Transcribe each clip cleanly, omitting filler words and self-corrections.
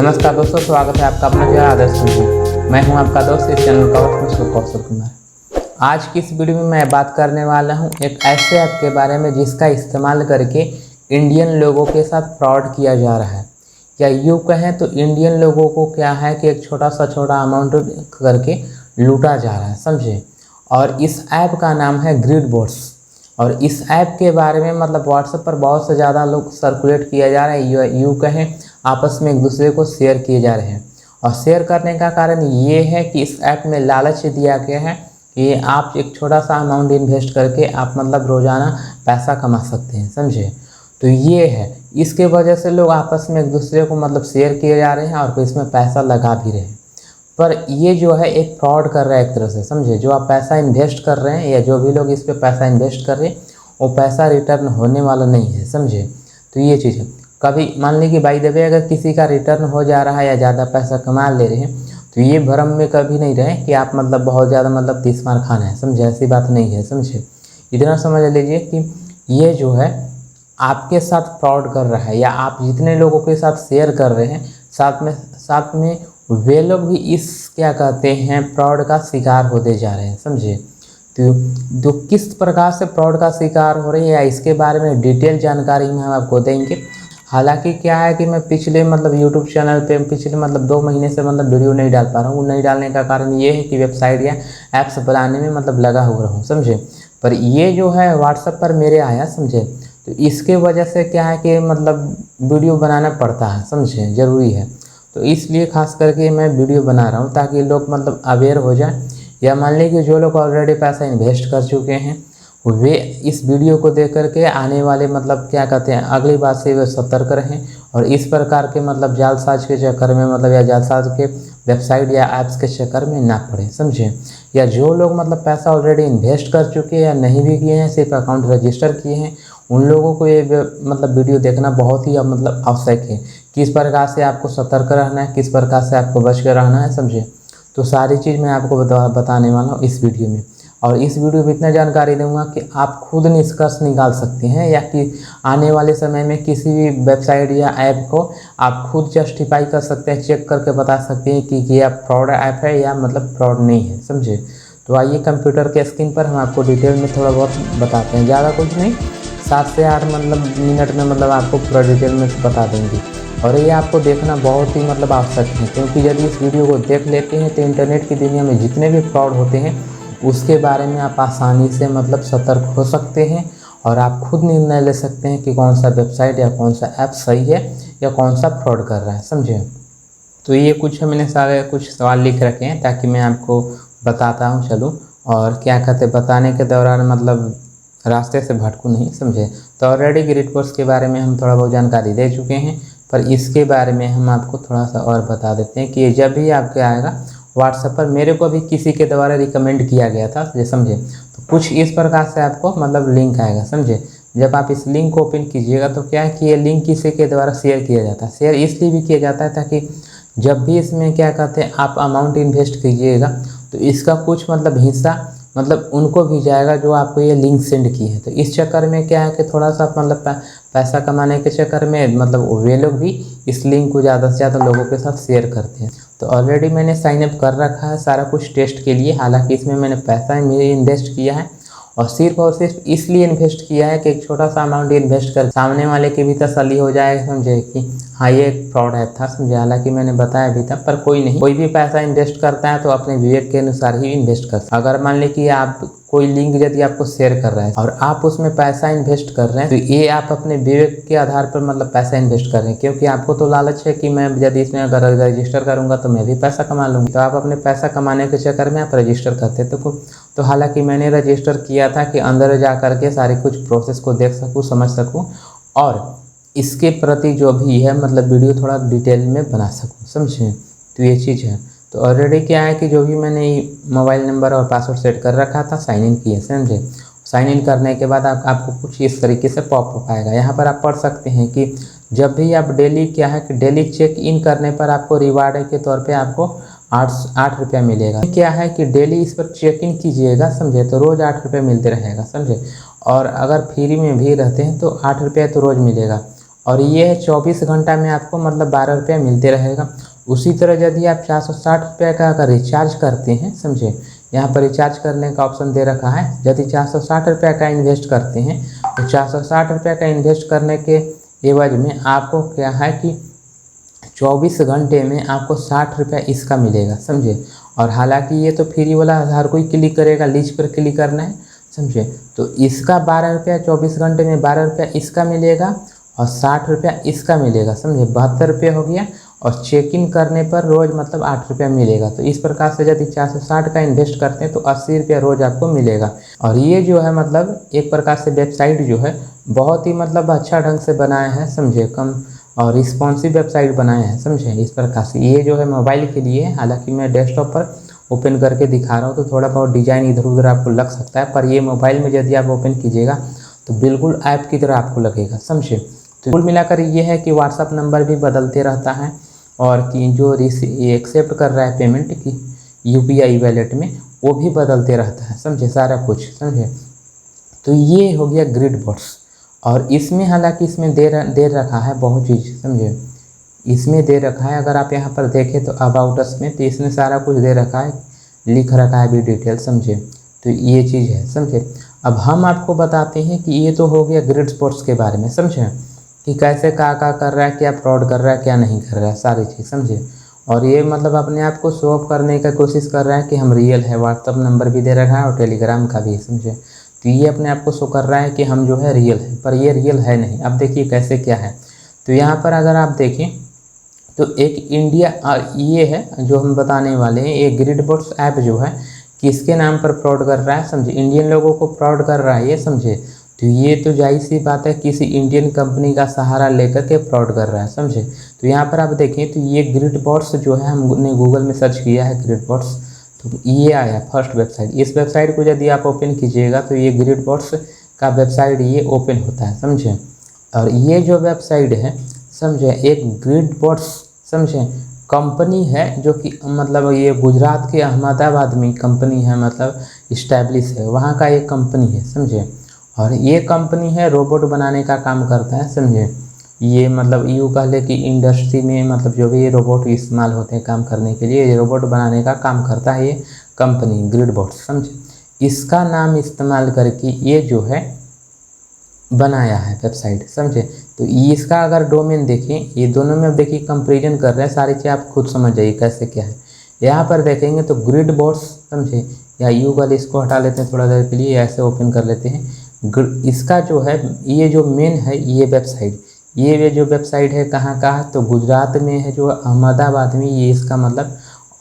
नमस्कार दोस्तों, स्वागत है आपका अपना चैनल आदर्श में। मैं हूं आपका दोस्त इस चैनल का होस्ट कौशल कुमार। आज की इस वीडियो में मैं बात करने वाला हूं एक ऐसे ऐप के बारे में जिसका इस्तेमाल करके इंडियन लोगों के साथ फ्रॉड किया जा रहा है, या यूँ कहें तो इंडियन लोगों को क्या है कि एक छोटा अमाउंट करके लूटा जा रहा है, समझे। और इस ऐप का नाम है ग्रिडबॉट्स। और इस ऐप के बारे में मतलब व्हाट्सएप पर बहुत से ज़्यादा लोग सर्कुलेट किया जा रहा है, यूँ कहें आपस में एक दूसरे को शेयर किए जा रहे हैं। और शेयर करने का कारण ये है कि इस ऐप में लालच दिया गया है कि आप एक छोटा सा अमाउंट इन्वेस्ट करके आप मतलब रोज़ाना पैसा कमा सकते हैं, समझे। तो ये है, इसके वजह से लोग आपस में एक दूसरे को मतलब शेयर किए जा रहे हैं और फिर इसमें पैसा लगा भी रहे हैं। पर ये जो है एक फ्रॉड कर रहा है एक तरह से, समझे। जो आप पैसा इन्वेस्ट कर रहे हैं या जो भी लोग इस पे पैसा इन्वेस्ट कर रहे हैं वो पैसा रिटर्न होने वाला नहीं है, समझे। तो ये चीज़ है। कभी मान ली कि बाई द वे अगर किसी का रिटर्न हो जा रहा है या ज़्यादा पैसा कमा ले रहे हैं तो ये भ्रम में कभी नहीं रहे कि आप मतलब बहुत ज़्यादा मतलब 30 मार खाना है, समझे। ऐसी बात नहीं है, समझे। इतना समझ लीजिए कि ये जो है आपके साथ फ्रॉड कर रहा है, या आप जितने लोगों के साथ शेयर कर रहे हैं साथ में वे लोग भी इस क्या कहते हैं फ्रॉड का शिकार होते जा रहे हैं, समझे। तो किस प्रकार से फ्रॉड का शिकार हो रही है या इसके बारे में डिटेल जानकारी में हम आपको देंगे। हालांकि क्या है कि मैं पिछले मतलब यूट्यूब चैनल पे पिछले मतलब 2 महीने से मतलब वीडियो नहीं डाल पा रहा हूँ। नहीं डालने का कारण ये है कि वेबसाइट या ऐप्स बनाने में मतलब लगा हुआ हूँ, समझे। पर ये जो है व्हाट्सएप पर मेरे आया, समझे। तो इसके वजह से क्या है कि मतलब वीडियो बनाना पड़ता है, समझे, ज़रूरी है। तो इसलिए खास करके मैं वीडियो बना रहा हूँ ताकि लोग मतलब अवेयर हो जाए, या मान लीजिए कि जो लोग ऑलरेडी पैसा इन्वेस्ट कर चुके हैं वे इस वीडियो को देख करके आने वाले मतलब क्या कहते हैं अगली बात से वे सतर्क रहें और इस प्रकार के मतलब जालसाज के चक्कर में मतलब या जालसाज के वेबसाइट या ऐप्स के चक्कर में ना पड़े, समझे। या जो लोग मतलब पैसा ऑलरेडी इन्वेस्ट कर चुके हैं या नहीं भी किए हैं, सिर्फ अकाउंट रजिस्टर किए हैं, उन लोगों को ये मतलब वीडियो देखना बहुत ही मतलब आवश्यक है। किस प्रकार से आपको सतर्क रहना है, किस प्रकार से आपको बच कर रहना है, समझे। तो सारी चीज़ मैं आपको बताने वाला हूँ इस वीडियो में। और इस वीडियो में इतना जानकारी दूंगा कि आप खुद निष्कर्ष निकाल सकते हैं, या कि आने वाले समय में किसी भी वेबसाइट या ऐप को आप खुद जस्टिफाई कर सकते हैं, चेक करके बता सकते हैं कि ये फ्रॉड ऐप है या मतलब फ्रॉड नहीं है, समझे। तो आइए कंप्यूटर के स्क्रीन पर हम आपको डिटेल में थोड़ा बहुत बताते हैं, ज़्यादा कुछ नहीं, 7 से 8 मतलब मिनट में मतलब आपको पूरा डिटेल में बता देंगे। और ये आपको देखना बहुत ही मतलब आवश्यक है, क्योंकि यदि इस वीडियो को देख लेते हैं तो इंटरनेट की दुनिया में जितने भी फ्रॉड होते हैं उसके बारे में आप आसानी से मतलब सतर्क हो सकते हैं और आप खुद निर्णय ले सकते हैं कि कौन सा वेबसाइट या कौन सा ऐप सही है या कौन सा फ्रॉड कर रहा है, समझे। तो ये कुछ मैंने सारे कुछ सवाल लिख रखे हैं ताकि मैं आपको बताता हूँ, चलो। और क्या कहते बताने के दौरान मतलब रास्ते से भटकू नहीं, समझे। तो ऑलरेडी ग्रिडबॉट्स के बारे में हम थोड़ा बहुत जानकारी दे चुके हैं, पर इसके बारे में हम आपको थोड़ा सा और बता देते हैं कि जब भी आपके आएगा व्हाट्सएप पर, मेरे को भी किसी के द्वारा रिकमेंड किया गया था, ये समझे। तो कुछ इस प्रकार से आपको मतलब लिंक आएगा, समझे। जब आप इस लिंक को ओपन कीजिएगा तो क्या है कि ये लिंक किसी के द्वारा शेयर किया जाता है। शेयर इसलिए भी किया जाता है ताकि जब भी इसमें क्या कहते हैं आप अमाउंट इन्वेस्ट कीजिएगा तो इसका कुछ मतलब हिस्सा मतलब उनको भी जाएगा जो आपको ये लिंक सेंड की है। तो इस चक्कर में क्या है कि थोड़ा सा मतलब पैसा कमाने के चक्कर में मतलब वे लोग भी इस लिंक को ज़्यादा से ज़्यादा लोगों के साथ शेयर करते हैं। तो ऑलरेडी मैंने साइन अप कर रखा है सारा कुछ टेस्ट के लिए। हालांकि इसमें मैंने पैसा मेरे इन्वेस्ट किया है और सिर्फ इसलिए इन्वेस्ट किया है कि एक छोटा सा अमाउंट इन्वेस्ट कर सामने वाले की भी तसल्ली हो जाए, समझे, कि हाँ ये एक फ्रॉड ऐप था, समझे। हालांकि मैंने बताया भी था, पर कोई नहीं, कोई भी पैसा इन्वेस्ट करता है तो अपने विवेक के अनुसार ही इन्वेस्ट कर। अगर मान लें कि आप कोई लिंक यदि आपको शेयर कर रहा है और आप उसमें पैसा इन्वेस्ट कर रहे हैं तो ये आप अपने विवेक के आधार पर मतलब पैसा इन्वेस्ट कर रहे हैं, क्योंकि आपको तो लालच है कि मैं यदि इसमें अगर रजिस्टर करूंगा तो मैं भी पैसा कमा लूँगी। तो आप अपने पैसा कमाने के चक्कर में आप रजिस्टर करते तो हालांकि मैंने रजिस्टर किया था कि अंदर जा कर के सारी कुछ प्रोसेस को देख सकूँ, समझ सकूँ और इसके प्रति जो भी है मतलब वीडियो थोड़ा डिटेल में बना सकूँ, समझे। तो ये चीज़ है। तो ऑलरेडी क्या है कि जो भी मैंने मोबाइल नंबर और पासवर्ड सेट कर रखा था, साइन इन किया, समझे। साइन इन करने के बाद आपको कुछ इस तरीके से पॉपअप आएगा। यहाँ पर आप पढ़ सकते हैं कि जब भी आप डेली क्या है कि डेली चेक इन करने पर आपको रिवार्ड के तौर पे आपको 8 रुपया मिलेगा। क्या है कि डेली इस पर चेक इन कीजिएगा, समझे, तो रोज़ 8 रुपये मिलते रहेगा, समझे। और अगर फ्री में भी रहते हैं तो 8 रुपया तो रोज़ मिलेगा। और ये है 24 घंटा में आपको मतलब 12 रुपये मिलते रहेगा। उसी तरह यदि आप 460 रुपये का अगर रिचार्ज करते हैं, समझे, यहाँ पर रिचार्ज करने का ऑप्शन दे रखा है। यदि 460 रुपये का इन्वेस्ट करते हैं तो 460 रुपये का इन्वेस्ट करने के एवज में आपको क्या है कि 24 घंटे में आपको 60 रुपया इसका मिलेगा, समझे। और हालांकि ये तो फ्री वाला हर कोई क्लिक करेगा, लीज पर क्लिक करना है, समझे। तो इसका 12 रुपया 24 घंटे में 12 रुपया इसका मिलेगा और 60 रुपया इसका मिलेगा, समझे। 72 रुपये हो गया। और चेक इन करने पर रोज़ मतलब 8 रुपया मिलेगा। तो इस प्रकार से यदि 460 का इन्वेस्ट करते हैं तो 80 रुपया रोज़ आपको मिलेगा। और ये जो है मतलब एक प्रकार से वेबसाइट जो है बहुत ही मतलब अच्छा ढंग से बनाया है, समझे, कम और रिस्पॉन्सिव वेबसाइट बनाए हैं, समझे। इस प्रकार से ये जो है मोबाइल के लिए, हालांकि मैं डेस्कटॉप पर ओपन करके दिखा रहा हूँ तो थोड़ा बहुत डिज़ाइन इधर उधर आपको लग सकता है, पर ये मोबाइल में यदि आप ओपन कीजिएगा तो बिल्कुल ऐप की तरह आपको लगेगा, समझे। तो कुल मिलाकर ये है कि व्हाट्सअप नंबर भी बदलते रहता है और कि जो एक्सेप्ट कर रहा है पेमेंट की यूपीआई वैलेट में वो भी बदलते रहता है, समझे, सारा कुछ, समझे। तो ये हो गया ग्रिडबॉट्स। और इसमें हालांकि इसमें दे रखा है बहुत चीज़, समझे। इसमें दे रखा है, अगर आप यहाँ पर देखें तो अबाउट अस में, तो इसमें सारा कुछ दे रखा है, लिख रखा है भी डिटेल, समझे। तो ये चीज़ है, समझे। अब हम आपको बताते हैं कि ये तो हो गया ग्रिडबॉट्स के बारे में, समझे, कि कैसे क्या कर रहा है, क्या फ्रॉड कर रहा है, क्या नहीं कर रहा है, सारी चीज़, समझे। और ये मतलब अपने आप को शो ऑफ करने का कोशिश कर रहा है कि हम रियल है। व्हाट्सअप नंबर भी दे रखा है और टेलीग्राम का भी, समझे। तो ये अपने आप को शो कर रहा है कि हम जो है रियल है, पर ये रियल है नहीं। अब देखिए कैसे क्या है। तो यहाँ पर अगर आप देखें तो एक इंडिया ये है जो हम बताने वाले हैं, ये ग्रिडबॉट्स ऐप जो है किसके नाम पर फ्रॉड कर रहा है, समझे, इंडियन लोगों को फ्रॉड कर रहा है ये, समझे। तो ये तो जाहिर सी बात है किसी इंडियन कंपनी का सहारा लेकर के फ्रॉड कर रहा है, समझे। तो यहाँ पर आप देखें तो ये ग्रिडबॉट्स जो है हमने गूगल में सर्च किया है ग्रिडबॉट्स, तो ये आया फर्स्ट वेबसाइट। इस वेबसाइट को यदि आप ओपन कीजिएगा तो ये ग्रिडबॉट्स का वेबसाइट ये ओपन होता है, समझे। और ये जो वेबसाइट है, समझे, एक ग्रिडबॉट्स, समझे, कंपनी है जो कि मतलब ये गुजरात के अहमदाबाद में कंपनी है, मतलब इस्टेब्लिश है, वहाँ का एक कंपनी है, समझे। और ये कंपनी है रोबोट बनाने का काम करता है, समझे। ये मतलब यूँ कह ले कि इंडस्ट्री में मतलब जो भी रोबोट इस्तेमाल होते हैं काम करने के लिए, ये रोबोट बनाने का काम करता है ये कंपनी ग्रिडबॉट्स, समझे। इसका नाम इस्तेमाल करके ये जो है बनाया है वेबसाइट, समझे। तो इसका अगर डोमेन देखें, ये दोनों में अब देखिए कंपेरिजन कर रहे हैं, सारी चीज़ आप खुद समझ जाइए कैसे क्या है। यहाँ पर देखेंगे तो ग्रिडबॉट्स, समझे, या यू वाले इसको हटा लेते हैं थोड़ा देर के लिए, ऐसे ओपन कर लेते हैं। इसका जो है ये जो मेन है ये वेबसाइट, ये जो वेबसाइट है कहाँ का है तो गुजरात में है, जो अहमदाबाद में, ये इसका मतलब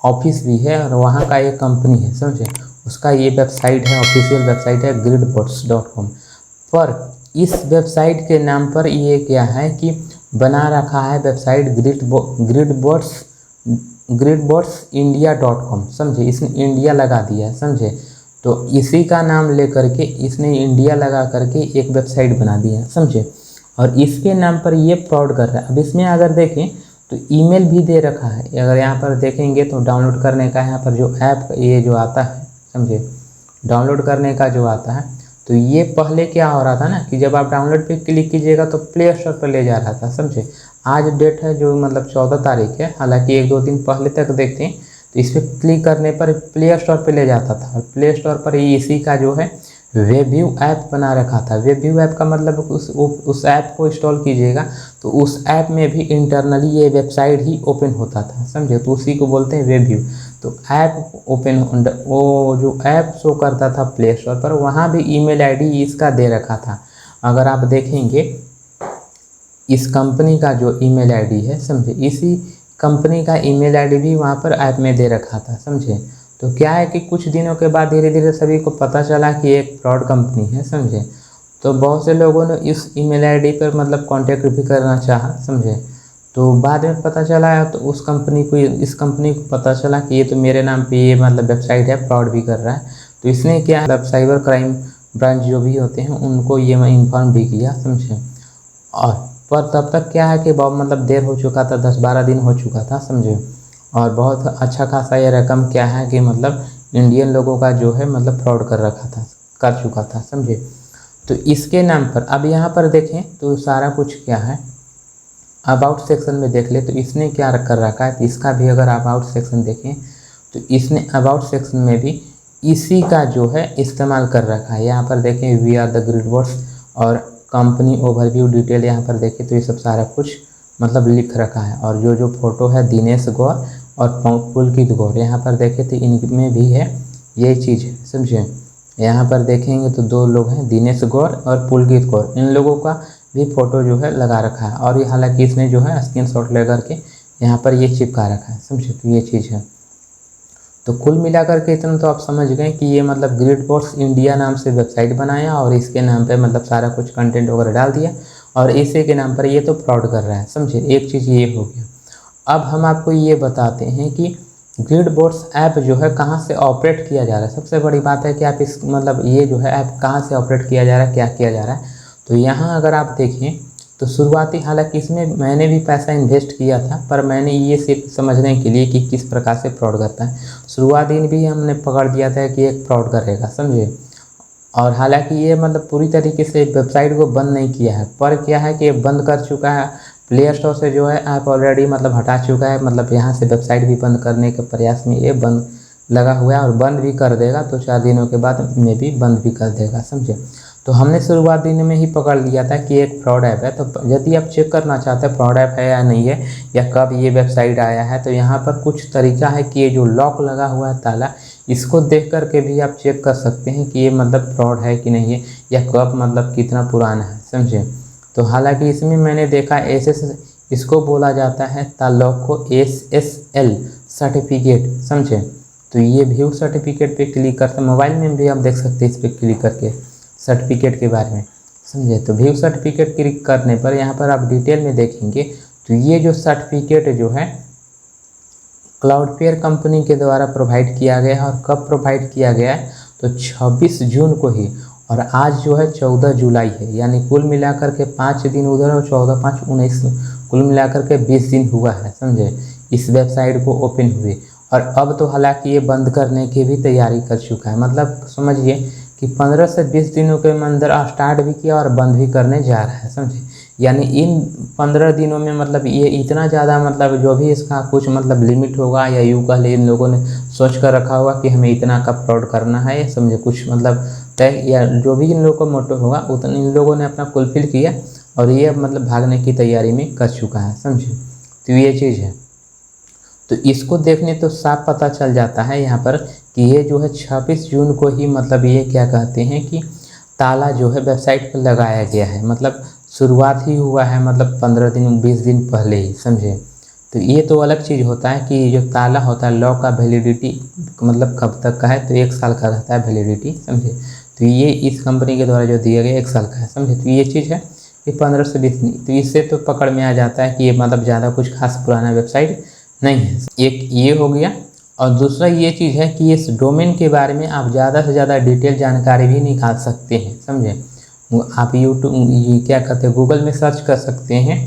ऑफिस भी है और वहाँ का एक कंपनी है, समझे। उसका ये वेबसाइट है, ऑफिशियल वेबसाइट है gridbots.com। पर इस वेबसाइट के नाम पर ये क्या है कि बना रखा है वेबसाइट gridbots.india.com, समझे। इसने इंडिया लगा दिया है, समझे। तो इसी का नाम लेकर के इसने इंडिया लगा करके एक वेबसाइट बना दिया है, समझे। और इसके नाम पर ये फ्रॉड कर रहा है। अब इसमें अगर देखें तो ईमेल भी दे रखा है, अगर यहाँ पर देखेंगे तो डाउनलोड करने का यहाँ पर जो ऐप ये जो आता है, समझे, डाउनलोड करने का जो आता है, तो ये पहले क्या हो रहा था ना कि जब आप डाउनलोड पे क्लिक कीजिएगा तो प्ले स्टोर पर ले जा रहा था, समझे। आज डेट है जो मतलब 14 तारीख है, हालांकि 1-2 दिन पहले तक देखते हैं तो इस पर क्लिक करने पर प्ले स्टोर पर ले जाता था। और प्ले स्टोर पर ही इसी का जो है वेबव्यू ऐप बना रखा था। वेबव्यू ऐप का मतलब उस ऐप को इंस्टॉल कीजिएगा तो उस ऐप में भी इंटरनली ये वेबसाइट ही ओपन होता था, समझे। तो उसी को बोलते हैं वेबव्यू। तो ऐप ओपन, वो जो ऐप शो करता था प्ले स्टोर पर, वहाँ भी ईमेल आईडी इसका दे रखा था। अगर आप देखेंगे इस कंपनी का जो ईमेल आईडी है, समझे, इसी कंपनी का ईमेल आईडी भी वहाँ पर ऐप में दे रखा था, समझे। तो क्या है कि कुछ दिनों के बाद धीरे धीरे सभी को पता चला कि एक फ्रॉड कंपनी है, समझे। तो बहुत से लोगों ने इस ईमेल आईडी पर मतलब कांटेक्ट भी करना चाहा, समझे। तो बाद में पता चला तो इस कंपनी को पता चला कि ये तो मेरे नाम पे ये मतलब वेबसाइट है, फ्रॉड भी कर रहा है। तो इसने क्या मतलब साइबर क्राइम ब्रांच जो भी होते हैं उनको ये मैं इन्फॉर्म भी किया, समझे। और पर तब तक क्या है कि बहुत मतलब देर हो चुका था, 10-12 दिन हो चुका था, समझे। और बहुत अच्छा खासा ये रकम क्या है कि मतलब इंडियन लोगों का जो है मतलब फ्रॉड कर चुका था, समझे। तो इसके नाम पर अब यहाँ पर देखें तो सारा कुछ क्या है अबाउट सेक्शन में देख ले तो इसने क्या कर रखा है, तो इसका भी अगर अबाउट सेक्शन देखें तो इसने अबाउट सेक्शन में भी इसी का जो है इस्तेमाल कर रखा है। यहाँ पर देखें we are the grid boss और कंपनी ओवरव्यू डिटेल, यहाँ पर देखें तो ये सब सारा कुछ मतलब लिख रखा है। और जो जो फोटो है दिनेश गौर और पुलकित गौर, यहाँ पर देखें तो इनमें भी है ये चीज़ है, समझे। यहाँ पर देखेंगे तो दो लोग हैं, दिनेश गौर और पुलकित गौर, इन लोगों का भी फ़ोटो जो है लगा रखा है। और ये हालांकि इसने जो है स्क्रीनशॉट ले करके यहाँ पर ये चिपका रखा है, समझे। तो ये चीज़ है। तो कुल मिलाकर के इतना तो आप समझ गए कि ये मतलब ग्रिड बॉस इंडिया नाम से वेबसाइट बनाया और इसके नाम पे मतलब सारा कुछ कंटेंट वगैरह डाल दिया और इसी के नाम पर ये तो फ्रॉड कर रहा है, समझे। एक चीज़ ये हो गया। अब हम आपको ये बताते हैं कि ग्रिड बॉस ऐप जो है कहाँ से ऑपरेट किया जा रहा है। सबसे बड़ी बात है कि आप इस मतलब ये जो है ऐप कहाँ से ऑपरेट किया जा रहा है, क्या किया जा रहा है। तो यहाँ अगर आप देखें तो शुरुआती, हालांकि इसमें मैंने भी पैसा इन्वेस्ट किया था, पर मैंने ये सिर्फ समझने के लिए कि किस प्रकार से फ्रॉड करता है। शुरुआती दिन भी हमने पकड़ दिया था कि एक फ्रॉड करेगा, समझे। और हालांकि ये मतलब पूरी तरीके से वेबसाइट को बंद नहीं किया है, पर क्या है कि ये बंद कर चुका है। प्ले स्टोर से जो है ऐप ऑलरेडी मतलब हटा चुका है, मतलब यहाँ से वेबसाइट भी बंद करने के प्रयास में ये बंद लगा हुआ है और बंद भी कर देगा। तो 4 दिनों के बाद में भी बंद भी कर देगा, समझे। तो हमने शुरुआत दिन में ही पकड़ लिया था कि एक फ्रॉड ऐप है। तो यदि आप चेक करना चाहते हैं फ्रॉड ऐप है या नहीं है या कब ये वेबसाइट आया है, तो यहाँ पर कुछ तरीका है कि ये जो लॉक लगा हुआ है ताला, इसको देख करके भी आप चेक कर सकते हैं कि ये मतलब फ्रॉड है कि नहीं है या कब मतलब कितना पुराना है, समझे। तो हालांकि इसमें मैंने देखा इसको बोला जाता है तालॉक को SSL सर्टिफिकेट, समझे। तो ये व्यू सर्टिफिकेट पे क्लिक करते, मोबाइल में भी आप देख सकते हैं इस पर क्लिक करके सर्टिफिकेट के बारे में, समझे। तो व्यू सर्टिफिकेट क्लिक करने पर यहाँ पर आप डिटेल में देखेंगे तो ये जो सर्टिफिकेट जो है क्लाउडफ्लेयर कंपनी के द्वारा प्रोवाइड किया गया है। और कब प्रोवाइड किया गया है, तो 26 जून को ही, और आज जो है 14 जुलाई है, यानी कुल मिलाकर के 5 दिन उधर और 14 5 19, कुल मिलाकर के 20 दिन हुआ है, समझे, इस वेबसाइट को ओपन हुए। और अब तो हालांकि ये बंद करने की भी तैयारी कर चुका है, मतलब समझिए कि 15 से 20 दिनों के अंदर स्टार्ट भी किया और बंद भी करने जा रहा है, समझे। यानी इन 15 दिनों में मतलब ये इतना ज़्यादा मतलब जो भी इसका कुछ मतलब लिमिट होगा या यूँ कह ले इन लोगों ने सोच कर रखा होगा कि हमें इतना का फ्रॉड करना है, समझे, कुछ मतलब तय या जो भी इन लोगों का मोटो होगा उतना इन लोगों ने अपना फुलफिल किया और ये मतलब भागने की तैयारी में कर चुका है, समझे। तो ये चीज़ है। तो इसको देखने तो साफ पता चल जाता है यहाँ पर कि ये जो है 26 जून को ही मतलब ये क्या कहते हैं कि ताला जो है वेबसाइट पर लगाया गया है, मतलब शुरुआत ही हुआ है मतलब 15 दिन 20 दिन पहले ही, समझे। तो ये तो अलग चीज़ होता है कि जो ताला होता है लॉक का वैलिडिटी मतलब कब तक का है, तो 1 साल का रहता है वैलिडिटी, समझे। तो ये इस कंपनी के द्वारा जो दिया गया 1 साल का है, समझे। तो ये चीज़ है कि 15 से 20 दिन, तो इससे तो पकड़ में आ जाता है कि ये मतलब ज़्यादा कुछ खास पुराना वेबसाइट नहीं है। एक ये हो गया। और दूसरा ये चीज़ है कि इस डोमेन के बारे में आप ज़्यादा से ज़्यादा डिटेल जानकारी भी निकाल सकते हैं, समझे। आप यूट्यूब ये क्या कहते हैं गूगल में सर्च कर सकते हैं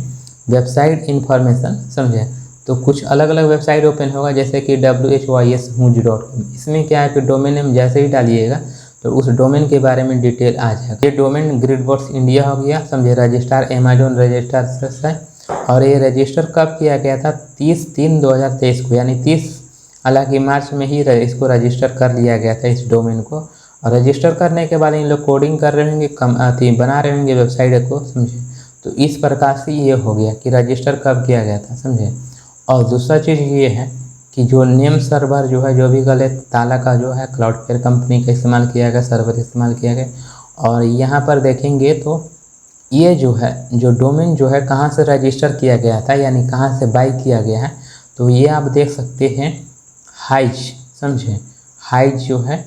वेबसाइट इन्फॉर्मेशन, समझे। तो कुछ अलग अलग वेबसाइट ओपन होगा जैसे कि WHYSHUJ.com। इसमें क्या है कि डोमेन नेम जैसे ही डालिएगा तो उस डोमेन के बारे में डिटेल आ जाएगा। ये डोमेन ग्रिड बॉस इंडिया हो गया, समझे। रजिस्ट्रार अमेजोन रजिस्ट्रार है और ये रजिस्टर कब किया गया था, 30/3/2023 को, यानी 30 हालांकि मार्च में ही इसको रजिस्टर कर लिया गया था इस डोमेन को। और रजिस्टर करने के बाद इन लोग कोडिंग कर रहे होंगे, बना रहे होंगे वेबसाइट को, समझे। तो इस प्रकार से ये हो गया कि रजिस्टर कब किया गया था, समझे। और दूसरा चीज़ ये है कि जो नेम सर्वर जो है, जो भी गलत ताला का जो है क्लाउडफ्लेयर कंपनी का इस्तेमाल किया गया, सर्वर इस्तेमाल किया गया। और यहाँ पर देखेंगे तो ये जो है जो डोमेन जो है कहाँ से रजिस्टर किया गया था, यानी कहाँ से बाई किया गया है, तो ये आप देख सकते हैं हाइज, समझे। हाइज जो है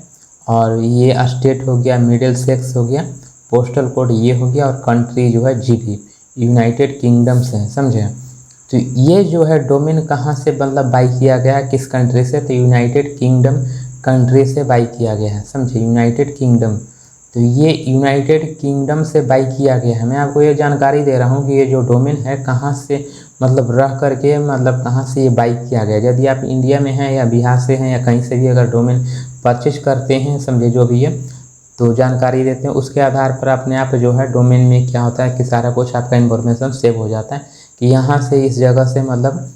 और ये स्टेट हो गया, मिडिल सेक्स हो गया, पोस्टल कोड ये हो गया और कंट्री जो है GB यूनाइटेड किंगडम से है, समझे। तो ये जो है डोमेन कहाँ से मतलब बाई किया गया है, किस कंट्री से, तो यूनाइटेड किंगडम कंट्री से बाई किया गया है, समझे, यूनाइटेड किंगडम। तो ये यूनाइटेड किंगडम से बाई किया गया है। मैं आपको ये जानकारी दे रहा हूँ कि ये जो डोमेन है कहाँ से मतलब रह करके मतलब कहाँ से ये बाई किया गया। यदि आप इंडिया में हैं या बिहार से हैं या कहीं से भी अगर डोमेन परचेज करते हैं, समझे, जो भी है तो जानकारी देते हैं, उसके आधार पर अपने आप जो है डोमेन में क्या होता है कि सारा कुछ आपका इन्फॉर्मेशन सेव हो जाता है कि यहाँ से इस जगह से मतलब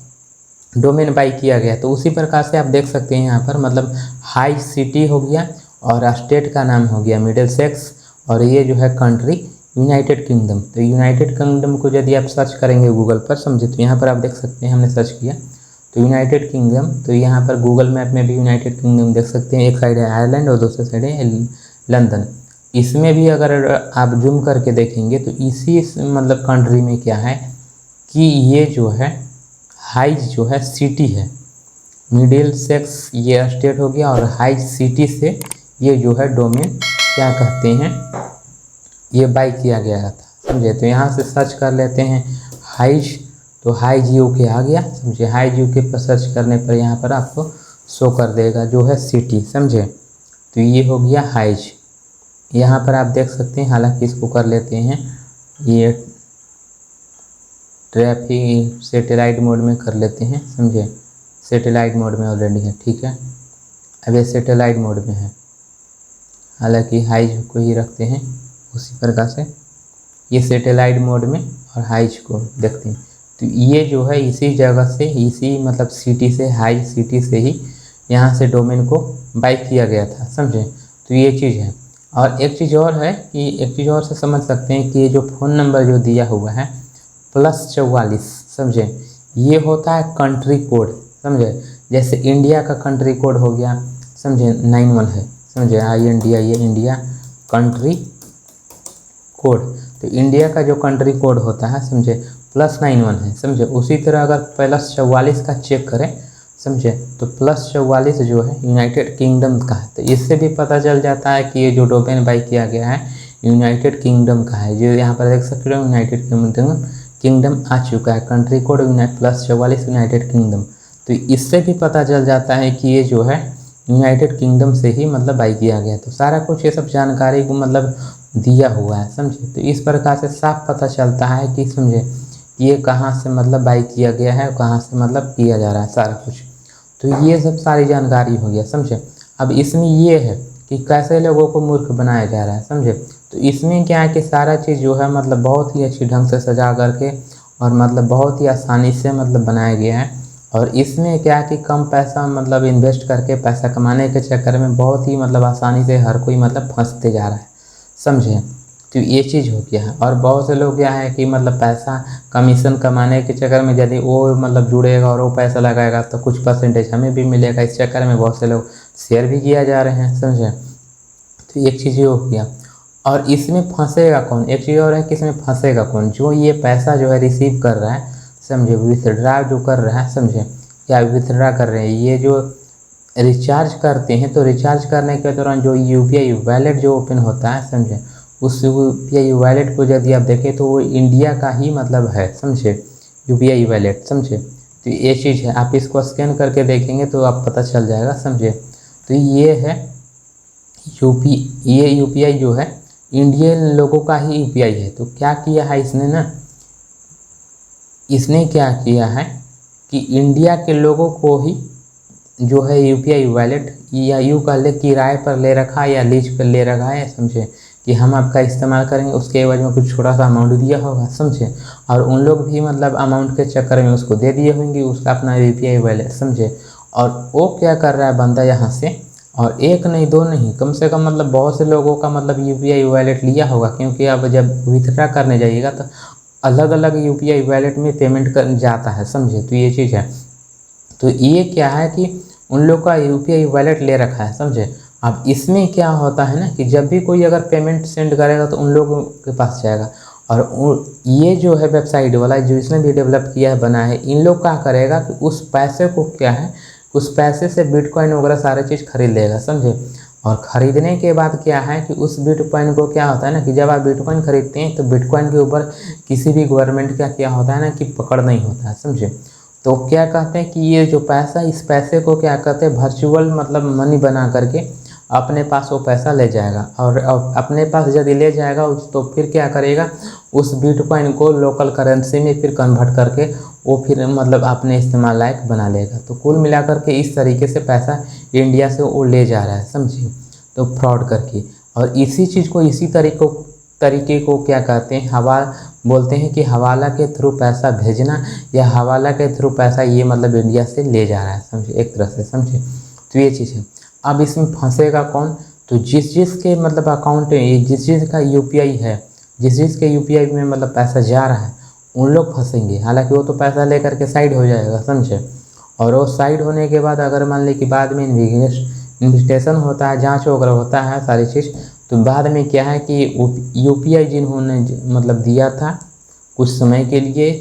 डोमेन बाई किया गया। तो उसी प्रकार से आप देख सकते हैं यहाँ पर मतलब हाई सिटी हो गया और स्टेट का नाम हो गया मिडिलसेक्स, और ये जो है कंट्री यूनाइटेड किंगडम। तो यूनाइटेड किंगडम को यदि आप सर्च करेंगे गूगल पर समझे, तो यहाँ पर आप देख सकते हैं हमने सर्च किया तो यूनाइटेड किंगडम, तो यहाँ पर गूगल मैप में भी यूनाइटेड किंगडम देख सकते हैं। एक साइड है आयरलैंड और दूसरी साइड है लंदन। इसमें भी अगर आप जूम करके देखेंगे तो इसी मतलब कंट्री में क्या है कि ये जो है हाइज जो है सिटी है, मिडिल सेक्स ये स्टेट हो गया और हाइज सिटी से ये जो है डोमेन क्या कहते हैं ये बाई किया गया था समझे। तो यहाँ से सर्च कर लेते हैं हाइज, तो हाइज यूके आ गया समझे। हाइज यूके पर सर्च करने पर यहाँ पर आपको शो कर देगा जो है सिटी समझे। तो ये हो गया हाइज। यहाँ पर आप देख सकते हैं, हालांकि इसको कर लेते हैं ये ट्रैफिक सैटेलाइट मोड में कर लेते हैं समझे। सैटेलाइट मोड में ऑलरेडी है, ठीक है, अब ये सैटेलाइट मोड में है, हालांकि हाइज को ही रखते हैं उसी प्रकार से। ये सैटेलाइट मोड में और हाइज को देखते हैं, तो ये जो है इसी जगह से, इसी मतलब सिटी से, हाई सिटी से ही यहाँ से डोमेन को बाई किया गया था समझे। तो ये चीज़ है। और एक चीज़ और है कि एक चीज़ और से समझ सकते हैं कि ये जो फ़ोन नंबर जो दिया हुआ है +44 समझे, ये होता है कंट्री कोड समझे। जैसे इंडिया का कंट्री कोड हो गया समझे 91 है समझे, INDIA ये इंडिया कंट्री कोड। तो इंडिया का जो कंट्री कोड होता है समझे +91 है समझे। उसी तरह अगर +44 का चेक करें समझे तो +44 जो है यूनाइटेड किंगडम का है। तो इससे भी पता चल जाता है कि ये जो डोमेन बाई किया गया है यूनाइटेड किंगडम का है। जो यहाँ पर देख सकते हो यूनाइटेड किंगडम आ चुका है, कंट्री कोड +44 यूनाइटेड किंगडम। तो इससे भी पता चल जाता है कि ये जो है यूनाइटेड किंगडम से ही मतलब बाई किया गया। तो सारा कुछ ये सब जानकारी को मतलब दिया हुआ है समझे। तो इस प्रकार से साफ पता चलता है कि समझे ये कहाँ से मतलब बाई किया गया है, कहाँ से मतलब किया जा रहा है सारा कुछ। तो ये सब सारी जानकारी हो गया समझे। अब इसमें ये है कि कैसे लोगों को मूर्ख बनाया जा रहा है समझे। तो इसमें क्या है कि सारा चीज़ जो है मतलब बहुत ही अच्छी ढंग से सजा करके और मतलब बहुत ही आसानी से मतलब बनाया गया है। और इसमें क्या है कि कम पैसा मतलब इन्वेस्ट करके पैसा कमाने के चक्कर में बहुत ही मतलब आसानी से हर कोई मतलब फंसते जा रहा है समझे। तो ये चीज़ हो गया है। और बहुत से लोग क्या है कि मतलब पैसा कमीशन कमाने के चक्कर में यदि वो मतलब जुड़ेगा और वो पैसा लगाएगा तो कुछ परसेंटेज हमें भी मिलेगा, इस चक्कर में बहुत से लोग शेयर भी किया जा रहे हैं समझे। तो एक चीज़ ये हो गया। और इसमें फंसेगा कौन, एक चीज़ और है कि इसमें फंसेगा कौन, जो ये पैसा जो है रिसीव कर रहा है समझे, विथड्रा जो कर रहा है समझे, या विथड्रा कर रहे हैं, ये जो रिचार्ज करते हैं तो रिचार्ज करने के दौरान जो UPI वैलेट जो ओपन होता है समझे, उस UPI वैलेट को यदि आप देखें तो वो इंडिया का ही मतलब है समझे, UPI वैलेट समझे। तो ये चीज़ है, आप इसको स्कैन करके देखेंगे तो आप पता चल जाएगा समझे। तो ये है ये UPI जो है इंडियन लोगों का ही UPI है। तो क्या किया है इसने ना, इसने क्या किया है कि इंडिया के लोगों को ही जो है UPI वैलेट या यूँ कह ले किराए पर ले रखा है या लीज पर ले रखा है समझे, कि हम आपका इस्तेमाल करेंगे, उसके एवज में कुछ छोटा सा अमाउंट दिया होगा समझे। और उन लोग भी मतलब अमाउंट के चक्कर में उसको दे दिए होंगे उसका अपना UPI वैलेट समझे। और वो क्या कर रहा है बंदा यहाँ से, और एक नहीं दो नहीं, कम से कम मतलब बहुत से लोगों का मतलब UPI वैलेट लिया होगा, क्योंकि अब जब विथड्रा करने जाइएगा तो अलग अलग UPI वैलेट में पेमेंट कर जाता है समझे। तो ये चीज़ है। तो ये क्या है कि उन लोग का UPI वैलेट ले रखा है समझे। अब इसमें क्या होता है ना कि जब भी कोई अगर पेमेंट सेंड करेगा तो उन लोगों के पास जाएगा। और ये जो है वेबसाइट वाला जो इसने भी डेवलप किया है बना है, इन लोग क्या करेगा कि उस पैसे को क्या है, उस पैसे से बिटकॉइन वगैरह सारे चीज़ खरीद लेगा समझे। और ख़रीदने के बाद क्या है कि उस बिटकॉइन को क्या होता है ना कि जब आप बिटकॉइन खरीदते हैं तो बिटकॉइन के ऊपर किसी भी गवर्नमेंट का क्या होता है ना कि पकड़ नहीं होता है समझे। तो क्या कहते हैं कि ये जो पैसा, इस पैसे को क्या कहते हैं वर्चुअल मतलब मनी बना करके अपने पास वो पैसा ले जाएगा। और अपने पास यदि ले जाएगा तो फिर क्या करेगा, उस बिटकॉइन को लोकल करेंसी में फिर कन्वर्ट करके वो फिर मतलब अपने इस्तेमाल लायक बना लेगा। तो कुल मिलाकर के इस तरीके से पैसा इंडिया से वो ले जा रहा है समझिए, तो फ्रॉड करके। और इसी चीज़ को इसी तरीक़ों तरीके को क्या कहते हैं, बोलते हैं कि हवाला के थ्रू पैसा भेजना या हवाला के थ्रू पैसा ये मतलब इंडिया से ले जा रहा है, समझे, एक तरह से, समझे। तो ये चीज़ है। अब इसमें फंसेगा कौन, तो जिस के मतलब अकाउंट में जिस का यूपीआई है, जिस के यूपीआई में मतलब पैसा जा रहा है, उन लोग फंसेंगे। हालांकि वो तो पैसा लेकर के साइड हो जाएगा, समझे। और वो साइड होने के बाद अगर मान ली कि बाद में इन्वेस्टिगेशन होता है, जांच वगैरह होता है सारी चीज़, तो बाद में क्या है कि यूपीआई जिन्होंने मतलब दिया था कुछ समय के लिए,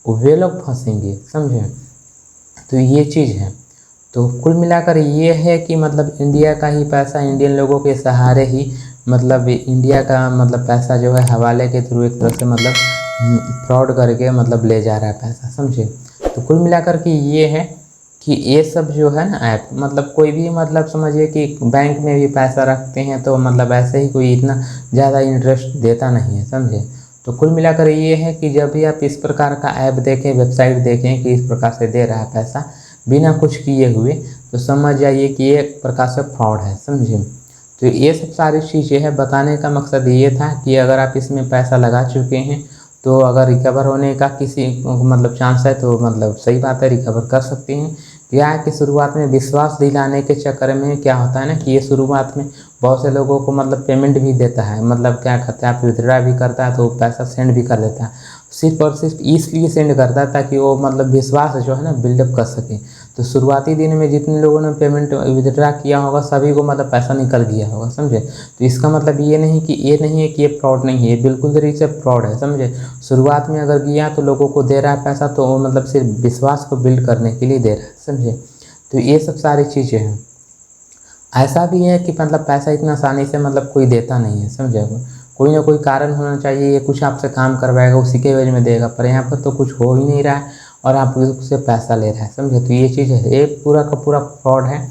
वे लोग फंसेंगे, समझे। तो ये चीज़ है। तो कुल मिलाकर ये है कि मतलब इंडिया का ही पैसा इंडियन लोगों के सहारे ही मतलब इंडिया का मतलब पैसा जो है हवाले के थ्रू एक तरह से मतलब फ्रॉड करके मतलब ले जा रहा है पैसा, समझे। तो कुल मिलाकर के ये है कि ये सब जो है ना ऐप, मतलब कोई भी मतलब समझिए कि बैंक में भी पैसा रखते हैं तो मतलब ऐसे ही कोई इतना ज़्यादा इंटरेस्ट देता नहीं है, समझे। तो कुल मिलाकर ये है कि जब भी आप इस प्रकार का ऐप देखें, वेबसाइट देखें कि इस प्रकार से दे रहा है पैसा बिना कुछ किए हुए, तो समझ जाइए कि ये एक प्रकार से फ्रॉड है, समझे। तो ये सब सारी चीज़ें हैं। बताने का मकसद ये था कि अगर आप इसमें पैसा लगा चुके हैं तो अगर रिकवर होने का किसी मतलब चांस है तो मतलब सही बात है, रिकवर कर सकते हैं। क्या है कि शुरुआत में विश्वास दिलाने के चक्कर में क्या होता है ना कि ये शुरुआत में बहुत से लोगों को मतलब पेमेंट भी देता है, मतलब क्या कहते हैं, आप विथड्रा भी करता है तो पैसा सेंड भी कर देता है, सिर्फ और सिर्फ इसलिए सेंड करता है ताकि वो मतलब विश्वास जो है ना बिल्डअप कर सके। तो शुरुआती दिन में जितने लोगों ने पेमेंट विथड्रा किया होगा सभी को मतलब पैसा निकल गया होगा, समझे। तो इसका मतलब ये नहीं है कि ये फ्रॉड नहीं है, ये बिल्कुल तरीके से फ्रॉड है, समझे। शुरुआत में अगर किया तो लोगों को दे रहा है पैसा तो वो मतलब सिर्फ विश्वास को बिल्ड करने के लिए दे रहा है, समझे। तो ये सब सारी चीज़ें हैं। ऐसा भी है कि मतलब पैसा इतना आसानी से मतलब कोई देता नहीं है, समझे। कोई ना कोई कारण होना चाहिए, ये कुछ आपसे काम करवाएगा उसी के वजह में देगा, पर यहाँ पर तो कुछ हो ही नहीं रहा है और आप उससे पैसा ले रहा है, समझे। तो ये चीज़ है, ये पूरा का पूरा फ्रॉड है।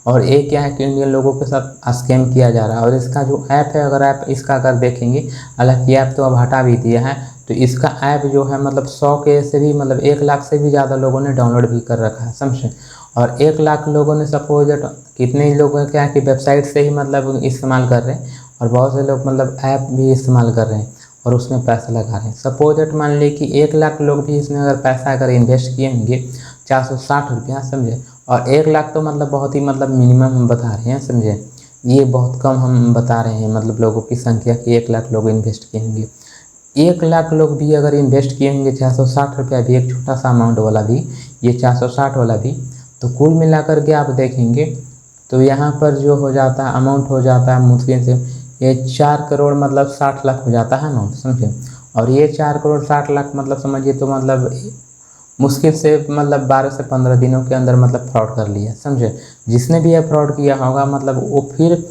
और ये क्या है कि इंडियन लोगों के साथ स्कैम किया जा रहा है। और इसका जो ऐप है, अगर आप इसका अगर देखेंगे, हालांकि ऐप तो अब हटा भी दिया है, तो इसका ऐप जो है मतलब 100 के से भी मतलब 1 लाख से भी ज़्यादा लोगों ने डाउनलोड भी कर रखा है, समझे। और 1 लाख लोगों ने सपोज कितने ही लोग क्या है कि वेबसाइट से ही मतलब इस्तेमाल कर रहे हैं और बहुत से लोग मतलब ऐप भी इस्तेमाल कर रहे हैं और उसमें पैसा लगा रहे हैं। सपोज मान ली कि 1 लाख लोग भी इसमें अगर पैसा अगर इन्वेस्ट किए होंगे 460 रुपया, समझे। और 1 लाख तो मतलब बहुत ही मतलब मिनिमम हम बता रहे हैं, समझे। ये बहुत कम हम बता रहे हैं मतलब लोगों की संख्या कि 1 लाख लोग इन्वेस्ट किए होंगे। 1 लाख लोग भी अगर इन्वेस्ट किए होंगे 460 रुपया भी, एक छोटा सा अमाउंट वाला भी, ये 460 वाला भी, तो कुल मिलाकर के आप देखेंगे तो यहाँ पर जो हो जाता है अमाउंट हो जाता है मुश्किल से ये 4 करोड़ मतलब 60 लाख हो जाता है अमाउंट, समझे। और ये 4 करोड़ 60 लाख मतलब समझिए तो मतलब मुश्किल से मतलब 12 से 15 दिनों के अंदर मतलब फ्रॉड कर लिया, समझे। जिसने भी ये फ्रॉड किया होगा मतलब वो फिर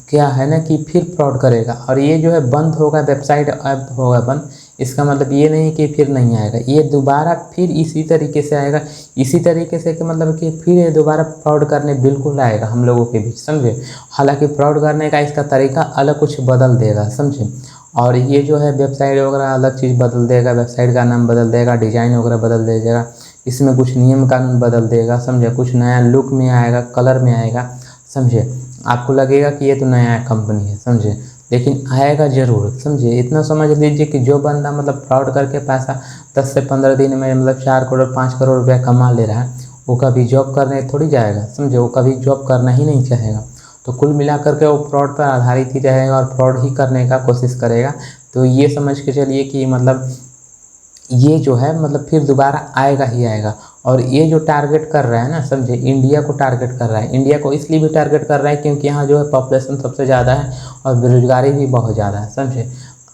क्या है ना कि फिर फ्रॉड करेगा और ये जो है बंद होगा, वेबसाइट ऐप होगा बंद, इसका मतलब ये नहीं कि फिर नहीं आएगा, ये दोबारा फिर इसी तरीके से आएगा, इसी तरीके से कि मतलब कि फिर ये दोबारा फ्रॉड करने बिल्कुल आएगा हम लोगों के बीच, समझे। हालांकि फ्रॉड करने का इसका तरीका अलग कुछ बदल देगा, समझे। और ये जो है वेबसाइट वगैरह अलग चीज़ बदल देगा, वेबसाइट का नाम बदल देगा, डिज़ाइन वगैरह बदल देगा, इसमें कुछ नियम कानून बदल देगा, समझे। कुछ नया लुक में आएगा, कलर में आएगा, समझे। आपको लगेगा कि ये तो नया कंपनी है, समझे, लेकिन आएगा ज़रूर, समझे। इतना समझ लीजिए कि जो बंदा मतलब फ्रॉड करके पैसा 10 से 15 दिन में मतलब 4 करोड़ 5 करोड़ रुपया कमा ले रहा है, वो कभी जॉब करने थोड़ी जाएगा, समझे। वो कभी जॉब करना ही नहीं चाहेगा। तो कुल मिलाकर के वो फ्रॉड पर आधारित ही रहेगा और फ्रॉड ही करने का कोशिश करेगा। तो ये समझ के चलिए कि मतलब ये जो है मतलब फिर दोबारा आएगा ही आएगा। और ये जो टारगेट कर रहा है ना, समझे, इंडिया को टारगेट कर रहा है। इंडिया को इसलिए भी टारगेट कर रहा है क्योंकि यहाँ जो है पॉपुलेशन सबसे ज़्यादा है और बेरोजगारी भी बहुत ज़्यादा है, समझे।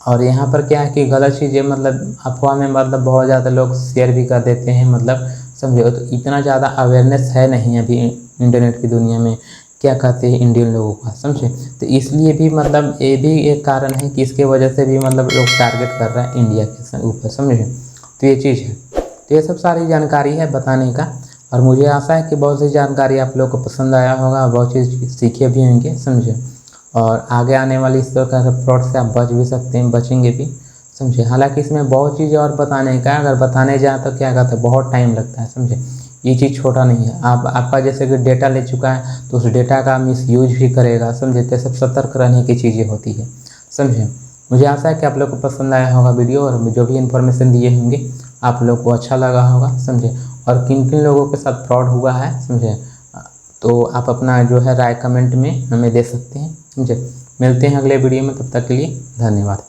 और यहाँ पर क्या है कि गलत चीज़ें मतलब अफवाह में मतलब बहुत ज़्यादा लोग शेयर भी कर देते हैं, मतलब समझे। तो इतना ज़्यादा अवेयरनेस है नहीं अभी इंटरनेट की दुनिया में, क्या कहते हैं इंडियन लोगों का, समझे। तो इसलिए भी मतलब ये भी एक कारण है कि इसके वजह से भी मतलब लोग टारगेट कर रहे हैं इंडिया के ऊपर, समझे। तो ये चीज़ है। तो ये सब सारी जानकारी है बताने का और मुझे आशा है कि बहुत सी जानकारी आप लोग को पसंद आया होगा, बहुत चीज़ सीखे भी होंगे, समझे। और आगे आने वाली इस प्रकार के फ्रॉड से आप बच भी सकते हैं, बचेंगे भी, समझे। हालांकि इसमें बहुत चीज़ें और बताने का, अगर बताने जाए तो क्या कहते हैं बहुत टाइम लगता है, समझे। ये चीज़ छोटा नहीं है। आपका जैसे कि डेटा ले चुका है तो उस डेटा का मिसयूज भी करेगा, समझे। तो सब सतर्क रहने की चीज़ें होती है, समझे। मुझे आशा है कि आप लोग को पसंद आया होगा वीडियो, और जो भी इन्फॉर्मेशन दिए होंगे आप लोग को अच्छा लगा होगा, समझे। और किन किन लोगों के साथ फ्रॉड हुआ है, समझे, तो आप अपना जो है राय कमेंट में हमें दे सकते हैं, समझे। मिलते हैं अगले वीडियो में, तब तक के लिए धन्यवाद।